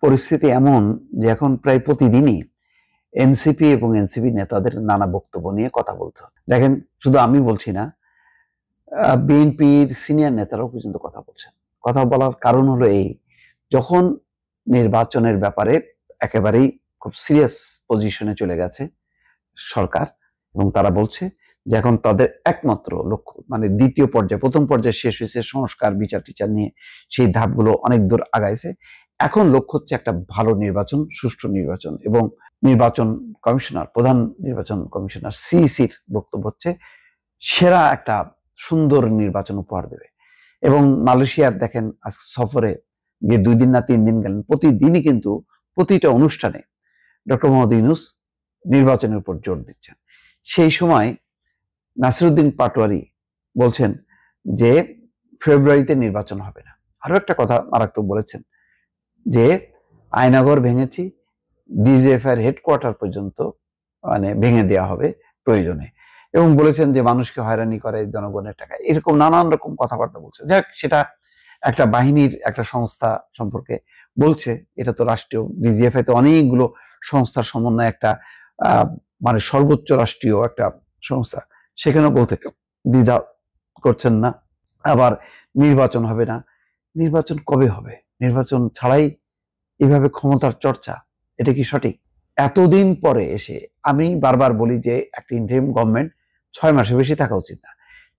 পরিস্থিতি এমন যে এখন প্রায় প্রতিদিনই এনসিপি এবং এনসিপি নেতাদের নানা বক্তব্য নিয়ে কথা বলতে হয়। দেখেন, শুধু আমি বলছি না, বিএনপির সিনিয়র নেতারাও পর্যন্ত কথা বলছেন। কথা বলার কারণ হলো এই, যখন নির্বাচনের ব্যাপারে একেবারেই খুব সিরিয়াস পজিশনে চলে গেছে সরকার, এবং তারা বলছে যে এখন তাদের একমাত্র লক্ষ্য, মানে দ্বিতীয় পর্যায়ে, প্রথম পর্যায়ে শেষ হয়েছে সংস্কার, বিচার টিচার নিয়ে সেই ধাপগুলো অনেক দূর আগাইছে। এখন লক্ষ্য হচ্ছে একটা ভালো নির্বাচন, সুষ্ঠু নির্বাচন। এবং নির্বাচন কমিশনার, প্রধান নির্বাচন কমিশনার সিইসির বক্তব্য হচ্ছে সেরা একটা সুন্দর নির্বাচন উপহার দেবে। এবং মালয়েশিয়ার দেখেন আজকে সফরে যে 2 দিন না 3 দিন গেলেন, প্রতিদিনই কিন্তু প্রতিটা অনুষ্ঠানে ডক্টর মোহাম্মদ ইউনূস নির্বাচনের উপর জোর দিচ্ছেন। সেই সময় নাসিরউদ্দিন পাটোয়ারি বলছেন যে ফেব্রুয়ারিতে নির্বাচন হবে না। আরো একটা কথা মারাত্মক বলেছেন যে আয়নাঘর ভেঙেছি, ডিজিএফআই এর হেডকোয়ার্টার পর্যন্ত মানে ভেঙে দেওয়া হবে প্রয়োজনে, এবং বলেছেন যে মানুষকে হয়রানি করে জনগণের টাকা, এরকম নানান রকম কথাবার্তা বলছে। যাক, সেটা একটা বাহিনীর একটা সংস্থা সম্পর্কে বলছে, এটা তো রাষ্ট্রীয়, ডিজিএফআই তো অনেকগুলো সংস্থার সমন্বয়ে একটা মানে সর্বোচ্চ রাষ্ট্রীয় একটা সংস্থা, সেখানেও বলতে দ্বিধা করছেন না। আবার নির্বাচন হবে না, নির্বাচন কবে হবে? নির্বাচন ছাড়াই এভাবে ক্ষমতার চর্চা, এটা কি সঠিক? এতদিন পরে এসে আমি বারবার বলি যে একটা ইন্টারিম গভর্নমেন্ট 6 মাসে বেশি থাকা উচিত না,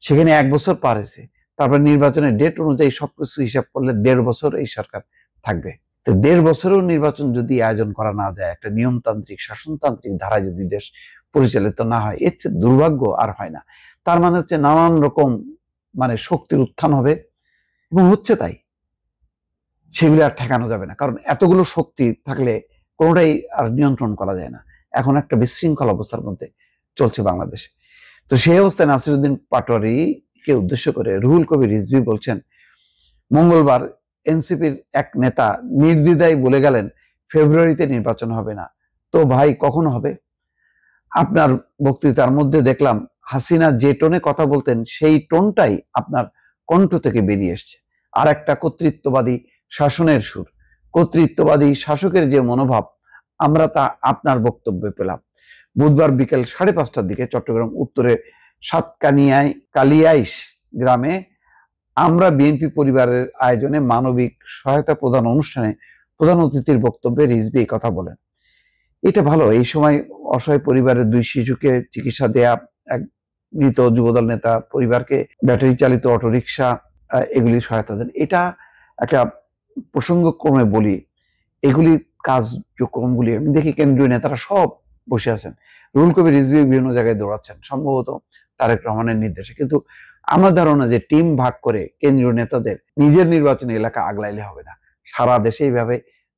সেখানে 1 বছর পার হয়েছে। তারপর নির্বাচনের ডেট অনুযায়ী সবকিছু হিসাব করলে 1.5 বছর এই সরকার থাকবে। তো 1.5 বছরেও নির্বাচন যদি আয়োজন করা না যায়, একটা নিয়মতান্ত্রিক শাসনতান্ত্রিক ধারায় যদি দেশ পরিচালিত না হয়, এর চেয়ে দুর্ভাগ্য আর হয় না। তার মানে হচ্ছে নানান রকম মানে শক্তির উত্থান হবে, এবং হচ্ছে তাই। সেগুলো আর ঠেকানো যাবে না, কারণ এতগুলো শক্তি থাকলে কোনোটাই আর নিয়ন্ত্রণ করা যায় না। এখন একটা বিশৃঙ্খল অবস্থার মধ্যে চলছে বাংলাদেশে। তো সেই অবস্থায় নাসিরউদ্দিন পাটোয়ারিকে উদ্দেশ্য করে রুহুল কবির রিজভী বলছেন, মঙ্গলবার এনসিপির এক নেতা নির্দ্বিধায় বলে গেলেন ফেব্রুয়ারিতে নির্বাচন হবে না। তো ভাই, কখন হবে? আপনার বক্তৃতার মধ্যে দেখলাম হাসিনা যে টোনে কথা বলতেন, সেই টোনটাই আপনার কণ্ঠ থেকে বেরিয়ে এসছে। আর একটা কর্তৃত্ববাদী শাসনের সুর, কর্তৃত্ববাদী শাসকের যে মনোভাব, আমরা তা আপনার বক্তব্যে পেলাম। বুধবার বিকেল 5:30টার দিকে চট্টগ্রাম উত্তরে সাতকানিয়ায় কালিয়াইশ গ্রামে আমরা বিএনপি পরিবারের আয়োজনে মানবিক সহায়তা প্রদান অনুষ্ঠানে প্রধান অতিথির বক্তব্যে রিজভী এই কথা বলেন। এটা ভালো, এই সময় অসহায় পরিবারের 2 শিশুকে চিকিৎসা দেয়া, এক মৃত যুবদল নেতা পরিবারকে ব্যাটারি চালিত অটোরিকশা এগুলি সহায়তা দেন। এটা একটা প্রসঙ্গক্রমে বলি, এগুলি কার্যক্রমগুলি আমি দেখি কেন্দ্রীয় নেতারা সব বসে আছেন, রুহুল কবির রিজভী বিভিন্ন জায়গায় দৌড়াচ্ছেন, সম্ভবত তারেক রহমানের নির্দেশে। কিন্তু আমার ধারণা যে টিম ভাগ করে কেন্দ্রীয় নেতাদের নিজের নির্বাচনী এলাকা আগলাইলে হবে না, সারা দেশে এইভাবে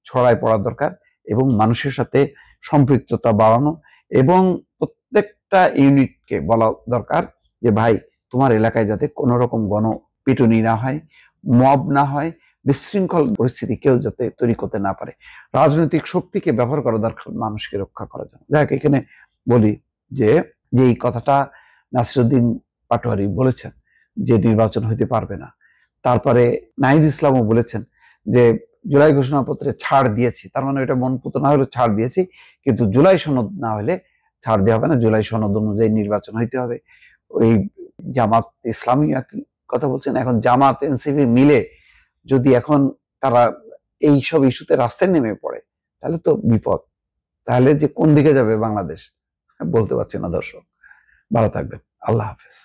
ছড়ায় পড়া দরকার, এবং মানুষের সাথে সম্পৃক্ততা বাড়ানো, এবং প্রত্যেকটা ইউনিটকে বলা দরকার যে ভাই, তোমার এলাকায় যাতে কোনো রকম গণপিটুনি না হয়, মব না হয়, বিশৃঙ্খল পরিস্থিতি কেউ যাতে তৈরি করতে না পারে। রাজনৈতিক শক্তিকে ব্যবহার করা দরকার মানুষকে রক্ষা করার জন্য। যাক, এখানে বলি যে এই কথাটা নাসিরউদ্দিন পাটোয়ারি বলেছেন যে নির্বাচন হইতে পারবে না। তারপরে নাহিদ ইসলামও বলেছেন যে জুলাই ঘোষণাপত্রে ছাড় দিয়েছি, তার মানে এটা মনপুত না হলে ছাড় দিয়েছি, কিন্তু জুলাই সনদ না হলে ছাড় দেওয়া হবে না, জুলাই সনদ অনুযায়ী নির্বাচন হইতে হবে। ওই জামাত ইসলামী কথা বলছেন। এখন জামাত এনসিপি মিলে যদি এখন তারা এই সব ইস্যুতে রাস্তায় নেমে পড়ে, তাহলে তো বিপদ। তাহলে যে কোন দিকে যাবে বাংলাদেশ বলতে পারছি না। দর্শক, ভালো থাকবেন। আল্লাহ হাফেজ।